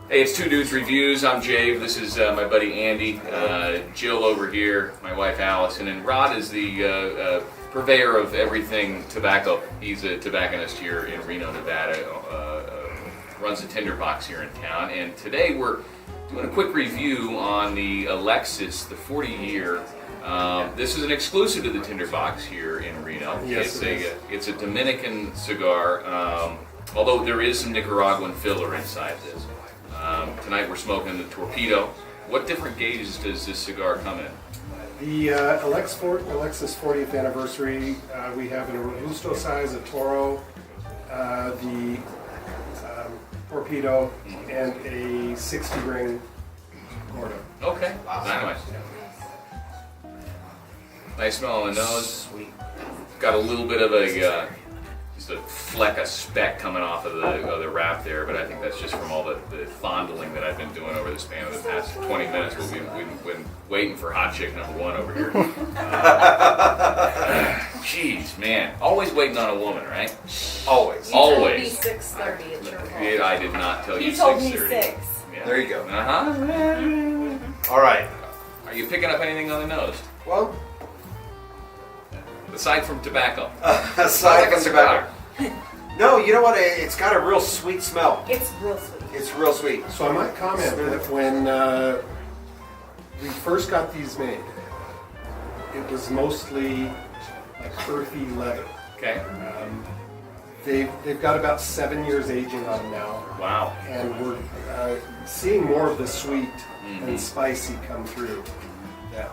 Hey, it's Two Dudes Reviews. I'm Jay. This is my buddy Andy. Jill over here, my wife Allison, and Rod is the purveyor of everything tobacco. He's a tobacconist here in Reno, Nevada. Runs the Tinder Box here in town. And today we're doing a quick review on the Alexis, the 40-year. This is an exclusive to the Tinder Box here in Reno. Yes, it's a Dominican cigar, although there is some Nicaraguan filler inside this. Tonight we're smoking the Torpedo. What different gauges does this cigar come in? The Alexis 40th anniversary, we have a Robusto size, a Toro, the Torpedo, and a 60 ring Gordo. Okay, nice. Nice smell on the nose. Sweet. Got a little bit of a just a fleck of speck coming off of the wrap there, but I think that's just from all the fondling that I've been doing over the span of the past 20 minutes. We've been waiting for hot chick number one over here. Jeez, man, always waiting on a woman, right? Always. You told me Always. 6:30 at your fault. I did not tell you. You told me 6:30. 6. Yeah. There you go. All right. Are you picking up anything on the nose? Well, Aside from tobacco. aside Like a from cigar. tobacco. No, you know what? It's got a real sweet smell. It's real sweet. It's real sweet. So I might comment that when we first got these made, it was mostly like earthy leather. Okay. They've got about 7 years aging on them now, Wow. and we're seeing more of the sweet and spicy come through. That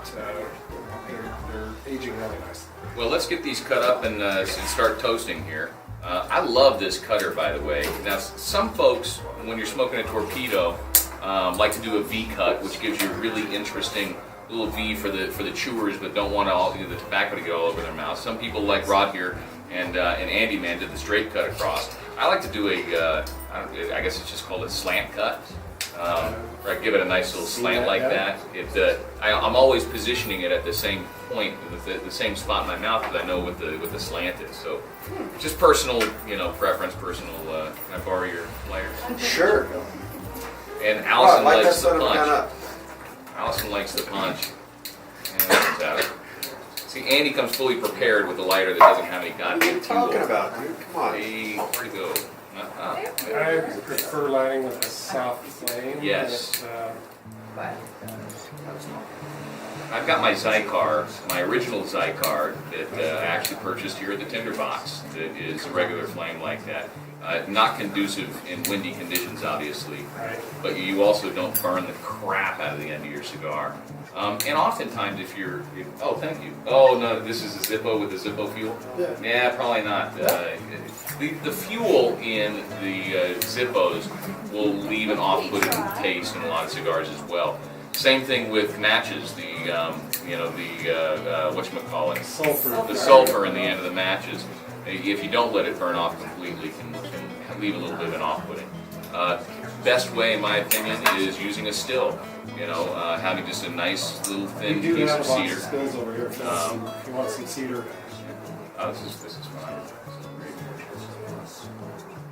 they're aging really nice. Well, let's get these cut up and start toasting here. I love this cutter, by the way. Now, some folks, when you're smoking a Torpedo, like to do a V cut, which gives you a really interesting little V for the chewers, but don't want the tobacco to get all over their mouth. Some people, like Rod here and Andy Man, did the straight cut across. I like to do I guess it's just called a slant cut. Where I give it a nice little slant like that. I'm always positioning it at the same point, the same spot in my mouth, because I know what the slant is. So, just personal, preference. Personal. Can I borrow your lighter? Sure. And Allison Light likes that the son of a gun punch. up. Allison likes the punch. And that's out. See, Andy comes fully prepared with a lighter that doesn't have any What are goddamn you talking fuel. about, dude? Come on. Hey, where'd it go? I prefer lighting with a soft flame. Yes. That, I've got my Cigar, my original Cigar that I actually purchased here at the Tinder Box. That is a regular flame like that. Not conducive in windy conditions, obviously, but you also don't burn the crap out of the end of your cigar. And oftentimes, oh, thank you. Oh no, this is a Zippo with the Zippo fuel. Yeah, probably not. The fuel in the Zippos will leave an off-putting taste in a lot of cigars as well. Same thing with matches. Whatchamacallit? sulfur. The sulfur in the end of the matches, if you don't let it burn off completely, can leave a little bit of an off-putting. Best way, in my opinion, is using a still. Having just a nice little thin We do piece have of lots of cedar. stills over here. If you want some cedar. Oh, this is fine.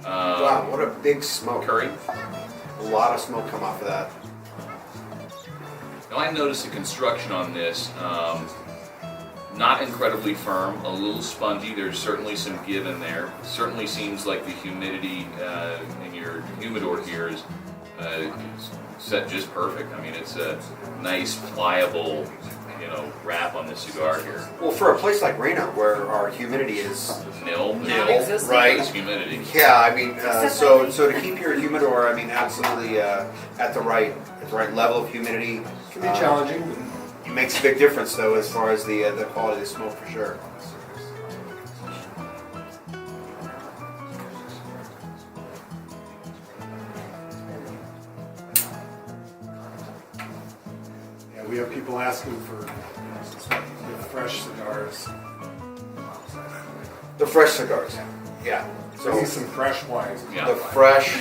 Wow, what a big smoke. Curry. A lot of smoke come off of that. Now I noticed the construction on this, not incredibly firm, a little spongy. There's certainly some give in there. Certainly seems like the humidity in your humidor here is set just perfect. I mean, it's a nice, pliable, wrap on this cigar here. Well, for a place like Reno, where our humidity is Nil, Non-existent. right? It's humidity. Yeah, I mean, so to keep your humidor, I mean, absolutely at the right level of humidity. Can be challenging. It makes a big difference, though, as far as the quality of the smoke, for sure. Yeah, we have people asking for the fresh cigars. The fresh cigars, yeah. So need some fresh wine. Yeah. The fresh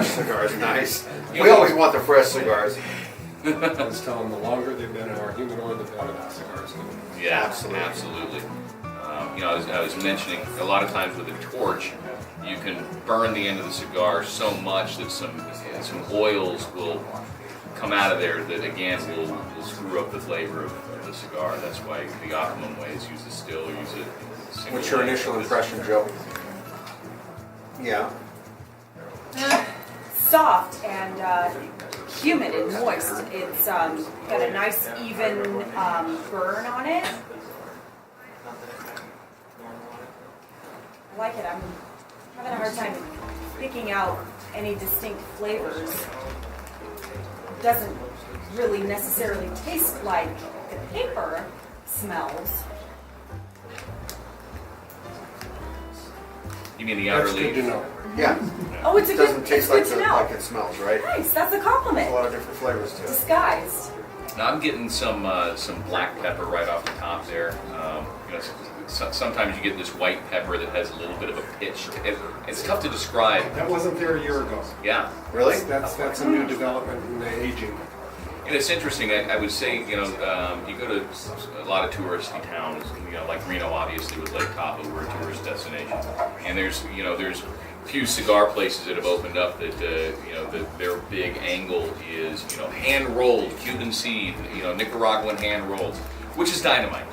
cigars, nice. We always want the fresh cigars. I was telling them the longer they've been in our humidor, the better the cigars. Yeah, Absolutely. absolutely. I was mentioning a lot of times with a torch, you can burn the end of the cigar so much that some oils will come out of there that again will screw up the flavor of the cigar. That's why the optimum way is use it still or use it single. What's your initial impression, Joe? Yeah. Soft and humid and moist. It's got a nice even burn on it. I like it. I'm having a hard time picking out any distinct flavors. Doesn't really necessarily taste like the paper smells. You mean the outer That's good to leaf? know. Yeah. Oh, it's a It good. doesn't It's taste good like, to know. like it smells, right? Nice. That's a A compliment. lot of different flavors to it. Disguised. Now I'm getting some black pepper right off the top there. Sometimes you get this white pepper that has a little bit of a pitch. It's tough to describe. That wasn't there a year ago. Yeah. Really? That's a new development in the aging. And it's interesting. I would say, you go to a lot of touristy towns, like Reno, obviously with Lake Tahoe, we're a tourist destination. And there's few cigar places that have opened up that, their big angle is, hand rolled Cuban seed, Nicaraguan hand rolled, which is dynamite.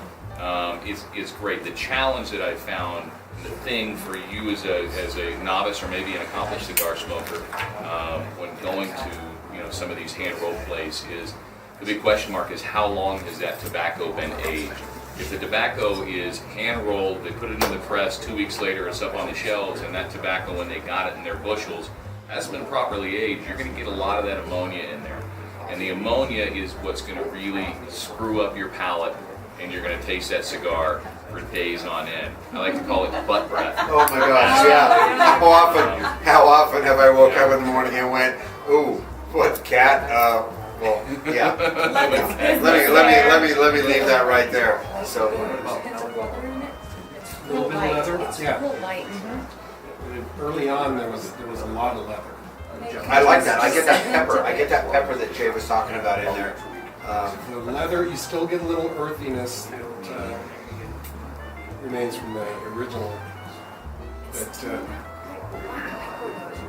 It's great. The challenge that I found, the thing for you as a novice or maybe an accomplished cigar smoker, when going to some of these hand rolled places, is the big question mark is how long has that tobacco been aged? If the tobacco is hand rolled, they put it in the press, 2 weeks later it's up on the shelves, and that tobacco, when they got it in their bushels, hasn't been properly aged, you're going to get a lot of that ammonia in there. And the ammonia is what's going to really screw up your palate, and you're going to taste that cigar for days on end. I like to call it butt breath. Oh my gosh, yeah. How often have I woke up in the morning and went, ooh, what cat? Well, yeah. Let me leave that right there. So, A little bit of leather. Yeah. Light. Early on, there was a lot of leather. I like that. I get that pepper. I get that pepper that Jay was talking about in there. The leather, you still get a little earthiness that remains from the original. But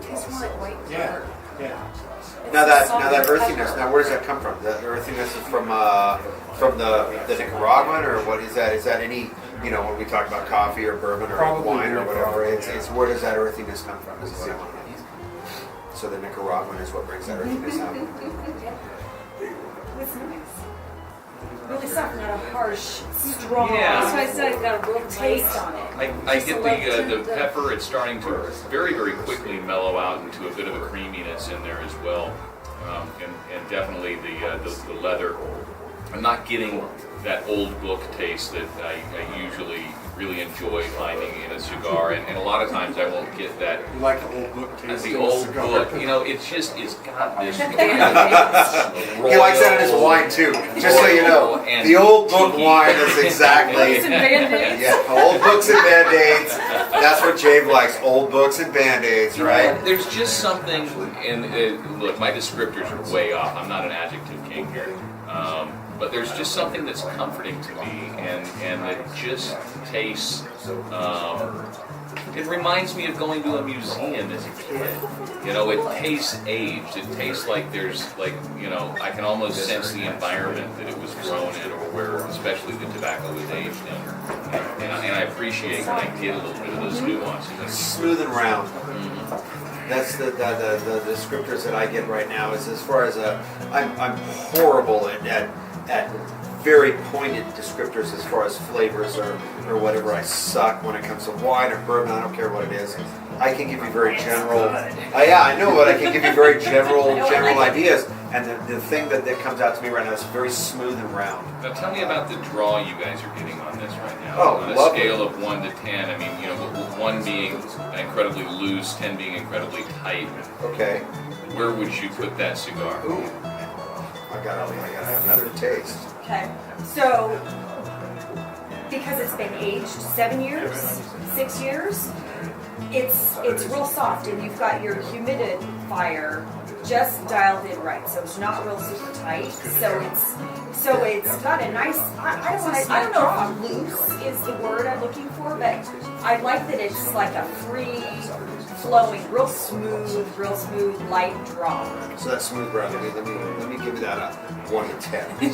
Tastes more like white yeah, pepper. yeah. Now that earthiness. Now where does that come from? The earthiness is from the Nicaraguan, or what is that? Is that any when we talk about coffee or bourbon or Probably wine or whatever? It's yeah. where does that earthiness come from? Is what I want to know. So the Nicaraguan is what brings that earthiness out. It's nice. Really soft, not a harsh, strong. Yeah. That's why I said it's got a real taste on it. I get the pepper. It's starting to very, very quickly mellow out into a bit of a creaminess in there as well, and definitely the leather. I'm not getting that old book taste that I usually really enjoy finding in a cigar, and a lot of times I won't get that. You like the old book taste? As the in a old cigar. book, it's got this. He likes that in his wine too. Just so you know, And the old book tiki. wine is exactly. Books and Band-Aids. Yeah, old books and band-aids. That's what Jave likes. Old books and band-aids, right? There's just something, and look, my descriptors are way off. I'm not an adjective king here. But there's just something that's comforting to me, and it just tastes. It reminds me of going to a museum as a kid. It tastes aged. It tastes like there's I can almost sense the environment that it was grown in, or where especially the tobacco was aged in. And I appreciate when I get a little bit of those nuances. Smooth and round. That's the descriptors that I get right now. Is as far as I'm horrible at very pointed descriptors as far as flavors or whatever. I suck when it comes to wine or bourbon. I don't care what it is. I can give you very general. I know, but I can give you very general ideas. And the thing that comes out to me right now is very smooth and round. Now tell me about the draw you guys are getting on this right now. Oh, on a lovely. scale of 1 to 10, I mean, with 1 being incredibly loose, 10 being incredibly tight. Okay. Where would you put that cigar? Ooh. I gotta have another taste. Okay, so because it's been aged 7 years, 6 years, it's real soft, and you've got your humidifier just dialed in right, so it's not real super tight. So it's got a nice. I don't know if loose is the word I'm looking for, but I like that it's like a free flowing, real smooth, light draw. So that's smooth brown. Let me give you that a 1 to 10. Let me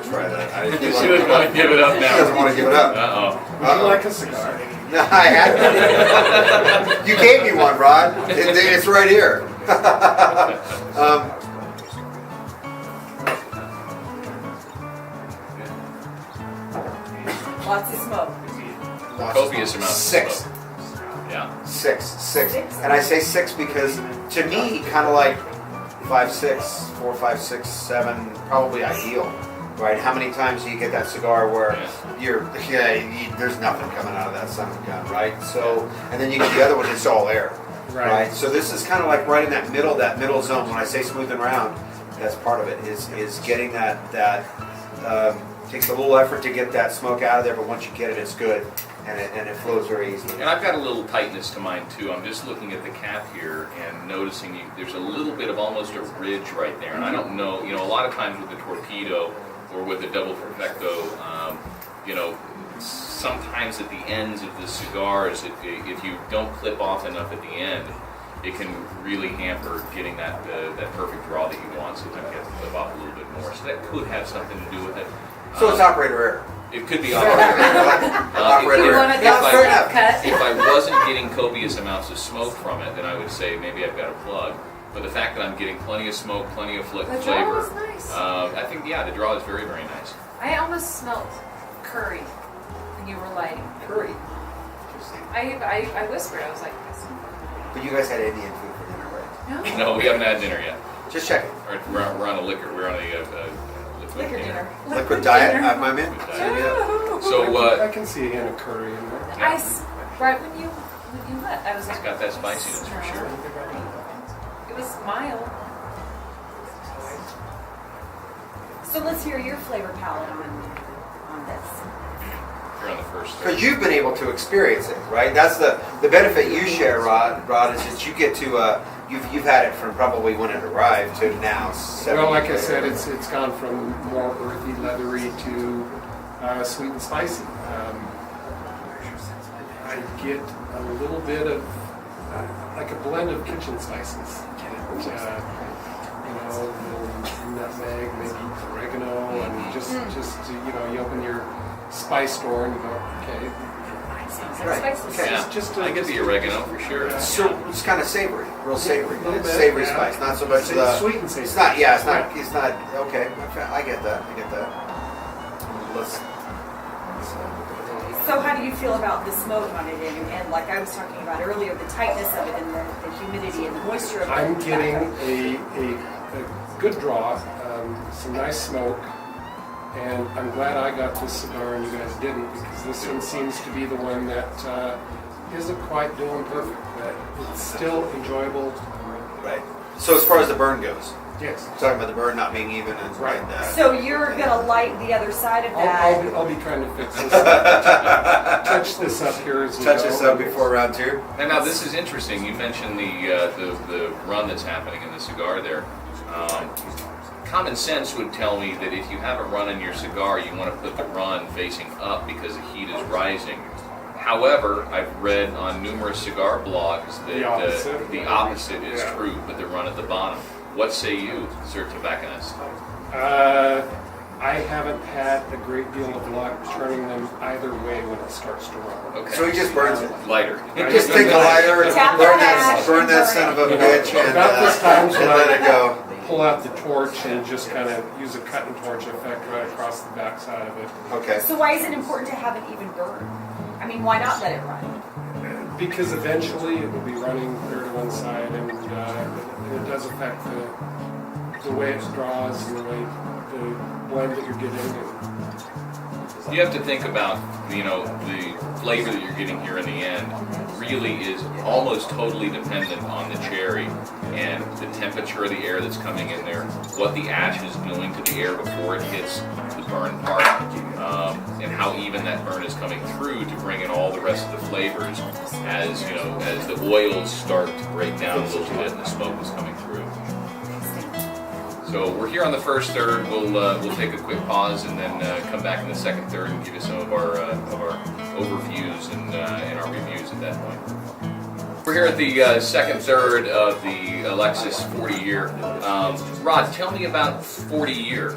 try that. I You shouldn't want to give it up She now. doesn't want to give it up. Would you like a cigar? No, I had. You gave me one, Rod. It's right here. Lots of smoke. Copious amounts of 6. smoke. Yeah. 6. And I say 6 because to me, kind of like 5, 6, 4, 5, 6, 7, probably ideal, right? How many times do you get that cigar where there's nothing coming out of that son of a gun, right? So, and then you get the other one, it's all air, right? So this is kind of like right in that middle zone. When I say smooth and round, that's part of it. Is getting that. Takes a little effort to get that smoke out of there, but once you get it, it's good. And it flows very easily. And I've got a little tightness to mine too. I'm just looking at the cap here and noticing there's a little bit of almost a ridge right there. And I don't know, a lot of times with the torpedo or with the double perfecto, sometimes at the ends of the cigars, if you don't clip off enough at the end, it can really hamper getting that perfect draw that you want. Sometimes you have to clip off a little bit more. So that could have something to do with it. So it's operator error. It could be operator. Operator You error. want to go fair for enough. a cut? If I wasn't getting copious amounts of smoke from it, then I would say maybe I've got a plug. But the fact that I'm getting plenty of smoke, plenty of flavor, The draw was nice. I think the draw is very, very nice. I almost smelled curry when you were lighting. Curry. I whispered. I was like, this. But you guys had Indian food for dinner, right? No. No, we haven't had dinner yet. Just checking. We're on a liquor. We're on a Liquor dinner. Liquid diet. I'm in. No. So I can see a hint of curry in there. Right when you left, I was it's like, got that spiciness for sure. it was mild. So let's hear your flavor palette on this. We're on the first. Because you've been able to experience it, right? That's the benefit you share, Rod, is that you get to, you've had it from probably when it arrived to now. Well, like I said, it's gone from more earthy, leathery to sweet and spicy. I get a little bit of like a blend of kitchen spices. A little nutmeg, maybe oregano, and just you open your spice store and you go, okay. Right. Okay. Yeah, I get the oregano for sure. So it's kind of savory, real savory, A little bit, savory yeah. spice, not so much It's the sweet and savory. It's not. Yeah, it's not. Right. It's not. Okay, I get that. Let's. So how do you feel about the smoke on it and like I was talking about earlier, the tightness of it and the humidity and the moisture of it? I'm getting a good draw, some nice smoke, and I'm glad I got this cigar and you guys didn't, because this one seems to be the one that isn't quite doing perfect, but it's still enjoyable. Right. So as far as the burn goes, Yes. talking about the burn not being even and Right. So you're gonna light the other side of that. I'll be trying to fix this up. Touch this up here as we touch go. this up before round 2. And now this is interesting. You mentioned the run that's happening in the cigar there. Common sense would tell me that if you have a run in your cigar, you want to put the run facing up because the heat is rising. However, I've read on numerous cigar blogs that the opposite is true, but the run at the bottom. What say you, Sir Tobacconist? I haven't had a great deal of luck turning them either way when it starts to run. Okay. So he just burns it. Lighter. Just take a lighter, Tap burn the match, burn that burn son it. of a bitch, and About this time, let it go. Pull out the torch and just kind of use a cut and torch effect right across the back side of it. Okay. So why is it important to have an even burn? I mean, why not let it run? Because eventually it will be running clear to one side, and it does affect the way it draws and the way the blend that you're getting. You have to think about, the flavor that you're getting here in the end really is almost totally dependent on the cherry and the temperature of the air that's coming in there, what the ash is doing to the air before it hits the burn part, and how even that burn is coming through to bring in all the rest of the flavors as the oils start to break down a little bit and the smoke is coming through. So we're here on the first third. We'll take a quick pause and then come back in the second third and give you some of our overviews and our reviews at that point. We're here at the second third of the Alexis 40 year. Rod, tell me about 40 year.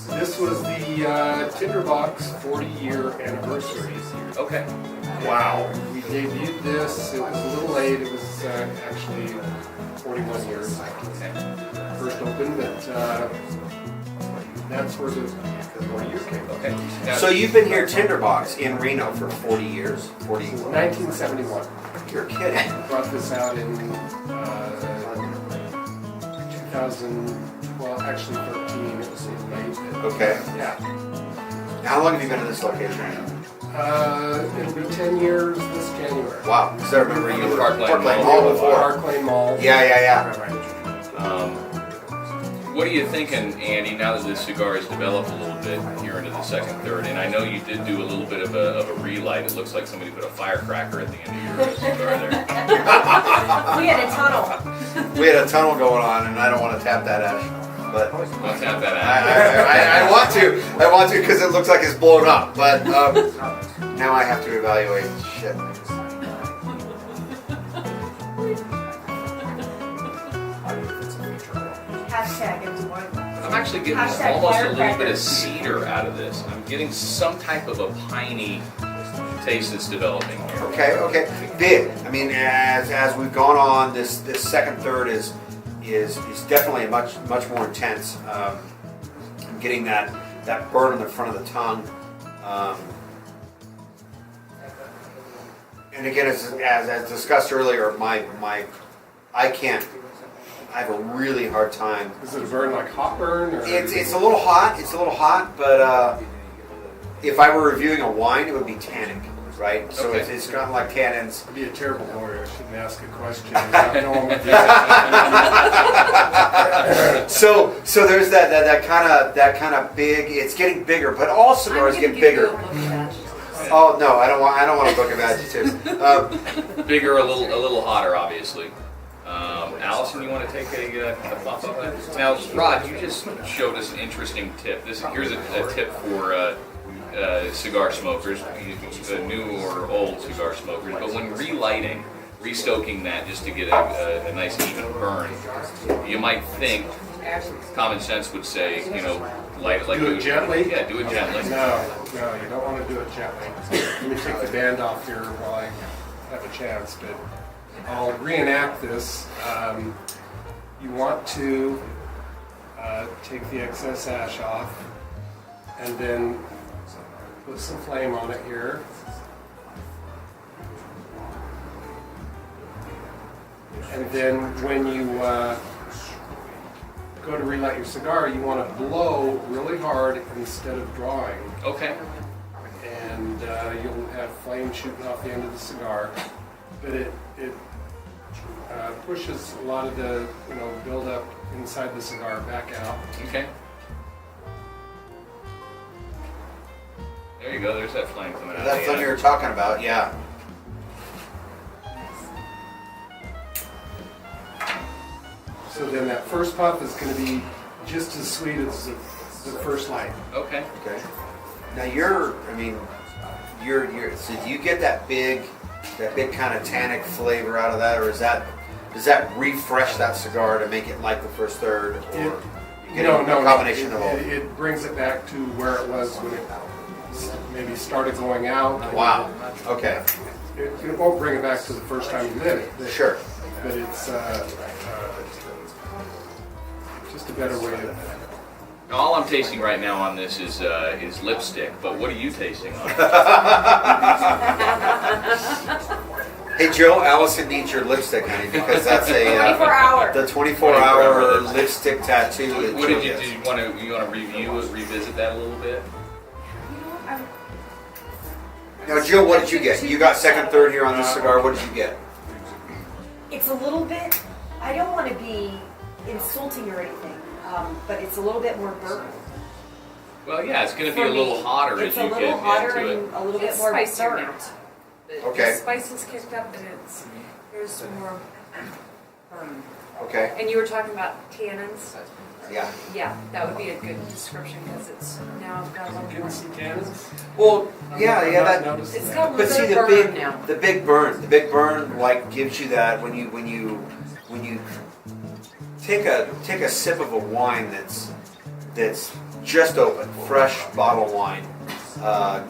This was the Tinder Box 40-year anniversary. Okay. Wow. We debuted this. It was a little late. It was actually 41 years. First opened, but that's where the 40 year came from. Okay. Now, So you've been here Tinder Box in Reno for 40 years? 40? 1971. You're kidding. Brought this out in 2012, actually 13. It was a little late. Okay. Yeah. How long have you been in this location? It'll be 10 years this January. Wow. Because I remember you were Park Lane Park Lane Mall. Mall before. Park Lane Mall. Yeah. what are you thinking, Andy, now that this cigar has developed a little bit here into the second third? And I know you did do a little bit of a relight. It looks like somebody put a firecracker at the end of your cigar there. We had a tunnel. We had a tunnel going on, and I don't want to tap that ash. But Let's have that out. I want to. I want to because it looks like it's blown up. But now I have to evaluate. Shit. Hashtag everyone. I'm actually getting Hashtag almost a little firecracker. bit of cedar out of this. I'm getting some type of a piney taste that's developing here. Okay. Big. I mean, as we've gone on, this second third is definitely much more intense. I'm getting that burn on the front of the tongue. And again, as discussed earlier, I have a really hard time. Is it a burn like hot burn? Or? It's a little hot. It's a little hot, but if I were reviewing a wine, it would be tannic, right? So Okay. it's got like tannins. I'd be a terrible lawyer. I shouldn't ask a question. I don't know what to So there's that kind of big. It's getting bigger, but all cigars get bigger. Oh no, I don't want a book of adjectives. Bigger, a little hotter, obviously. Allison, you want to take a puff of that? Now, Rod, you just showed us an interesting tip. Here's a tip for cigar smokers, new or old cigar smokers. But when relighting, restoking that just to get a nice even burn, you might think, common sense would say, light it like Do it gently? Yeah, do it gently. No, you don't want to do it gently. Let me take the band off here while I have a chance, but I'll reenact this. You want to take the excess ash off and then put some flame on it here. And then when you go to relight your cigar, you want to blow really hard instead of drawing. Okay. And you'll have flame shooting off the end of the cigar. But it pushes a lot of the buildup inside the cigar back out. Okay. There you go. There's that flame coming out. That's what you were talking about, yeah. So then that first puff is going to be just as sweet as the first light. Okay. Okay. Now so do you get that big kind of tannic flavor out of that, or does that refresh that cigar to make it like the first third, or you get a combination of all? It brings it back to where it was when it maybe started going out. Wow. Okay. It won't bring it back to the first time you lit it. Sure. But it's just a better way to. Now, all I'm tasting right now on this is lipstick, but what are you tasting on it? Hey Joe, Allison needs your lipstick, honey, because that's a 24-hour. the 24-hour lipstick tattoo. That What Joe did you gets. do? You want to revisit that a little bit? Now, Jill, what did you get? You got second, third here on this cigar. What did you get? It's a little bit, I don't want to be insulting or anything, but it's a little bit more burnt. Well, yeah, it's going to be For a little me, hotter as it's you a get little hotter into it. and a little bit It's more spicier now. burnt. The Okay. spice is kicked up and there's more Okay. And you were talking about tannins. Yeah. Yeah, that would be a good description because it's now got a little Getting more. some cannons? Well, yeah, I'm yeah. not That. noticing It's that. got a But little see, bit of burn now. the big burn, like gives you that when you take a sip of a wine that's just open, fresh bottle wine,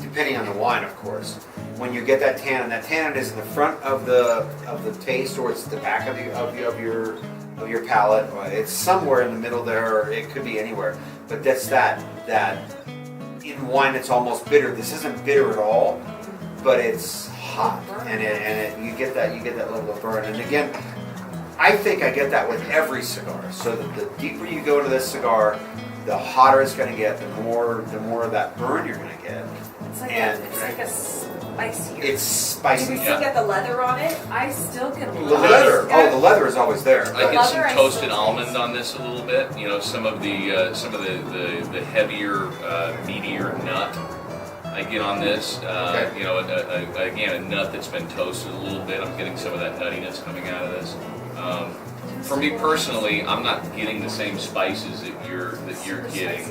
depending on the wine, of course. When you get that tannin is in the front of the taste, or it's the back of your palate. Or it's somewhere in the middle there, or it could be anywhere. But that's that in wine, it's almost bitter. This isn't bitter at all, but it's hot, and you get that level of burn. And again, I think I get that with every cigar. So that the deeper you go into this cigar, the hotter it's going to get. The more of that burn you're going to get. It's like And a spicier. it's spicy. Do we still get the leather on it? I still get a The little. leather. Oh, the leather is always there. I get some Leather, I toasted still almond taste. on this a little bit. You know, some of the heavier, meatier nut I get on this. Okay. You know, again, a nut that's been toasted a little bit. I'm getting some of that nuttiness coming out of this. For me personally, I'm not getting the same spices that you're getting,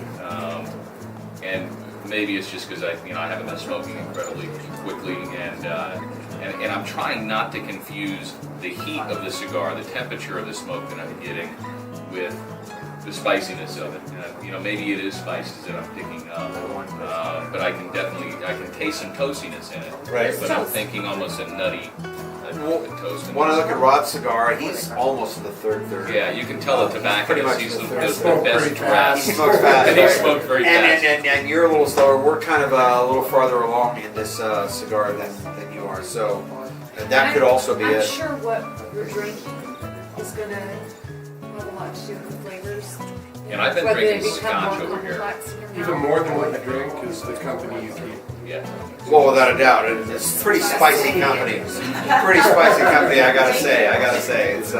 and maybe it's just because I haven't been smoking incredibly quickly, and I'm trying not to confuse the heat of the cigar, the temperature of the smoke that I'm getting, with the spiciness of it. Maybe it is spices that I'm picking up, but I can taste some toastiness in it. Right. But I'm thinking almost a nutty. Toast. When I look at Rod's cigar, he's almost in the third. Yeah, you can tell the Pretty much tobacconist. He's the the third. best Pretty dressed. He smokes fast. And he right? smoked very fast. And you're a little slower. We're kind of a little farther along in this cigar than you are. So that could also be I'm it. sure what you're drinking is going to have a lot to do with the flavors. And I've been Whether they drinking become scotch more over here. complex in your Even mouth. more than what you drink is the company you keep. Yeah. Well, without a doubt, it's a pretty spicy company. Pretty spicy company, I gotta say. It's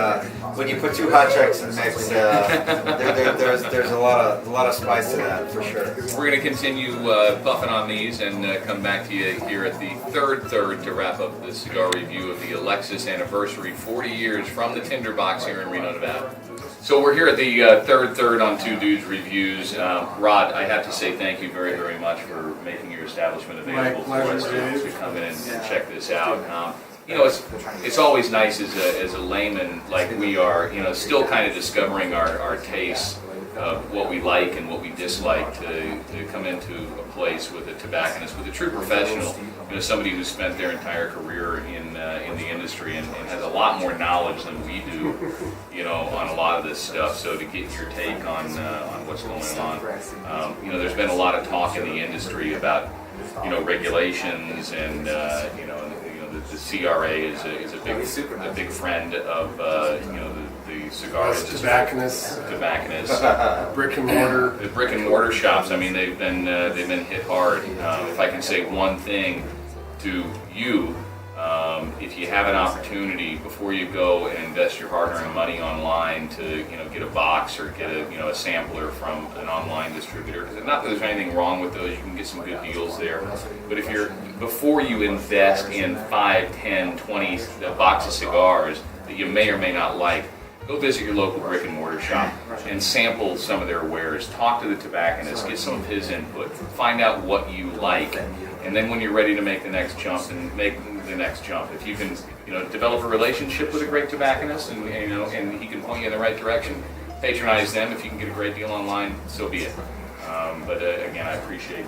when you put two hot checks in the mix, there's a lot of spice to that for sure. We're going to continue puffing on these and come back to you here at the third to wrap up the cigar review of the Alexis Annivesary, 40 years from the Tinder Box here in Reno, Nevada. So we're here at the third on Two Dudes Reviews. Rod, I have to say thank you very, very much for making your establishment available My for us pleasure, to come in and check this out. It's always nice as a layman like we are, still kind of discovering our tastes of what we like and what we dislike to come into a place with a tobacconist, with a true professional, somebody who's spent their entire career in the industry and has a lot more knowledge than we do, on a lot of this stuff. So to get your take on what's going on, there's been a lot of talk in the industry about regulations and the CRA is a big friend of the cigar Us industry. tobacconists, brick and mortar. The brick and mortar shops. I mean, they've been hit hard. If I can say one thing to you, if you have an opportunity before you go and invest your hard-earned money online to get a box or get a sampler from an online distributor, because not that there's anything wrong with those, you can get some good deals there. But before you invest in 5, 10, 20 box of cigars that you may or may not like, go visit your local brick and mortar shop and sample some of their wares. Talk to the tobacconist, get some of his input, find out what you like, and then when you're ready to make the next jump, then make the next jump. If you can, develop a relationship with a great tobacconist, and he can point you in the right direction, patronize them. If you can get a great deal online, so be it. But again, I appreciate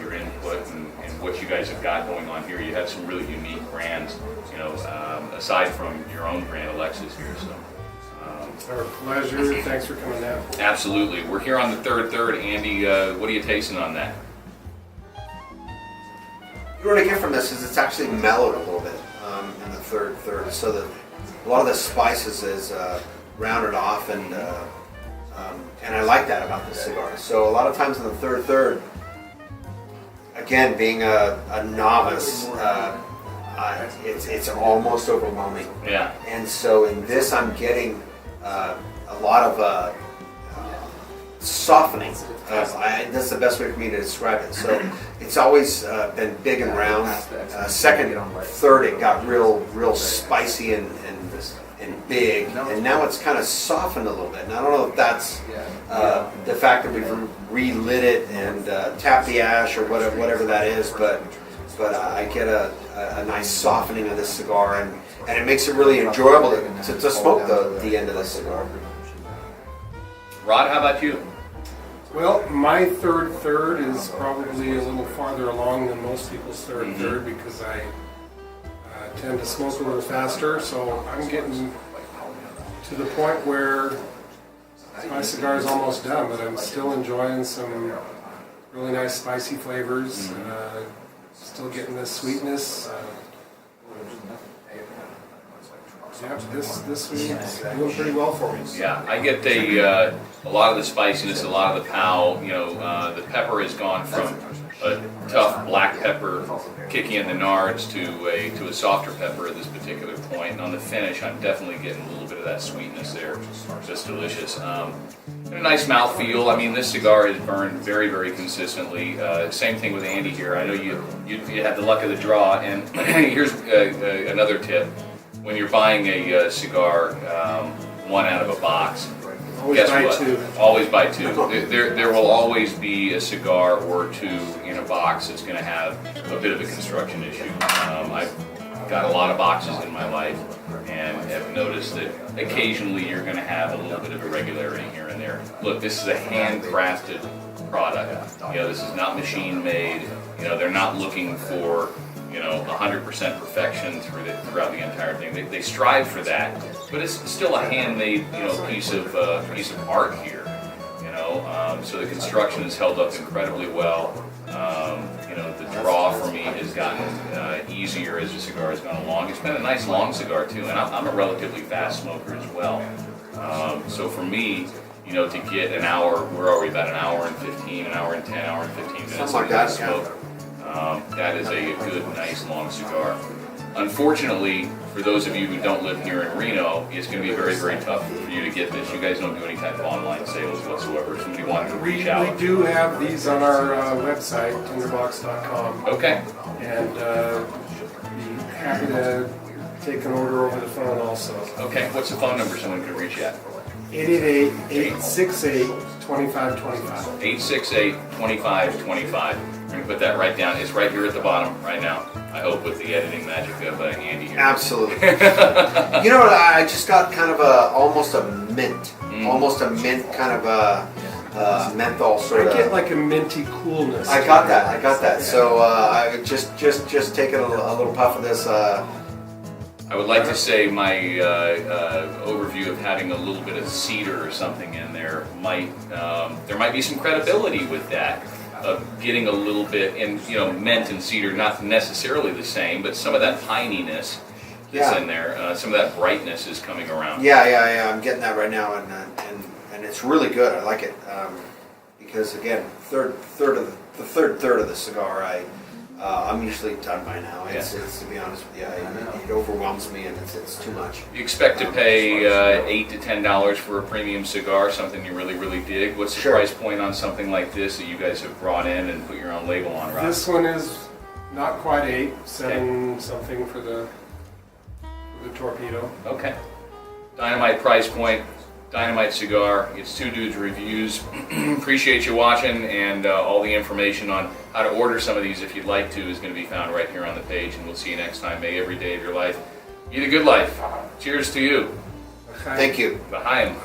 your input and what you guys have got going on here. You have some really unique brands, aside from your own brand, Alexis here. So. Our pleasure. Thanks for coming down. Absolutely. We're here on the third. Andy, what are you tasting on that? What I get from this is it's actually mellowed a little bit in the third, so that a lot of the spices is rounded off, and I like that about this cigar. So a lot of times in the third, again, being a novice, it's almost overwhelming. Yeah. And so in this, I'm getting a lot of softening. That's the best way for me to describe it. So it's always been big and round. Second, third, it got real spicy and and big, and now it's kind of softened a little bit. And I don't know if that's the fact that we've relit it and tapped the ash or whatever that is, but I get a nice softening of this cigar, and it makes it really enjoyable to smoke the end of the cigar. Rod, how about you? Well, my third is probably a little farther along than most people's third because I tend to smoke a little faster, so I'm getting to the point where my cigar is almost done, but I'm still enjoying some really nice spicy flavors, still getting the sweetness. Yeah, this one's doing pretty well for me. Yeah, I get a lot of the spiciness, a lot of the pow. You know, the pepper has gone from a tough black pepper kicking in the nards to a softer pepper at this particular point. And on the finish, I'm definitely getting a little bit of that sweetness there. Just delicious. And a nice mouthfeel. I mean, this cigar is burned very, very consistently. Same thing with Andy here. I know you had the luck of the draw. And here's another tip. When you're buying a cigar, one out of a box, Always buy what? two. Always buy two. There will always be a cigar or two in a box that's going to have a bit of a construction issue. I've got a lot of boxes in my life and have noticed that occasionally you're going to have a little bit of irregularity here and there. Look, this is a handcrafted product. You know, this is not machine made. You know, they're not looking for 100% perfection throughout the entire thing. They strive for that, but it's still a handmade, piece of art here. So the construction has held up incredibly well. The draw for me has gotten easier as the cigar has gone along. It's been a nice long cigar too, and I'm a relatively fast smoker as well. So for me, to get an hour, where are we? About an hour and 15, an hour and 10, hour and 15 minutes Something like that, smoke. That is a good, nice, long cigar. Unfortunately, for those of you who don't live here in Reno, it's going to be very, very tough for you to get this. You guys don't do any type of online sales whatsoever. If somebody wanted to reach out. We do have these on our website, tinderbox.com. Okay. And be happy to take an order over the phone also. Okay. What's the phone number someone can reach you at? 888-868-2525. 868-2525. We're going to put that right down. It's right here at the bottom right now. I hope with the editing magic of Andy here. Absolutely. You know what? I just got kind of almost a mint kind of a menthol sort of. I get like a minty coolness. I got that. So I just taking a little puff of this. I would like to say my overview of having a little bit of cedar or something in there there might be some credibility with that. Of getting a little bit, and mint and cedar not necessarily the same, but some of that pininess that's in there, some of that brightness is coming around. Yeah. I'm getting that right now, and it's really good. I like it because again, the third third of the cigar, I'm usually done by now. It's to be honest with you, it overwhelms me, and it's too much. You expect to pay $8 to $10 for a premium cigar, something you really, really dig. What's the price point on something like this that you guys have brought in and put your own label on, Rob? This one is not quite 8, 7 something for the torpedo. Okay. Dynamite price point. Dynamite cigar. It's Two Dudes Reviews. Appreciate you watching, and all the information on how to order some of these if you'd like to is going to be found right here on the page, and we'll see you next time. May every day of your life be the good life. Cheers to you. Thank you. Behind.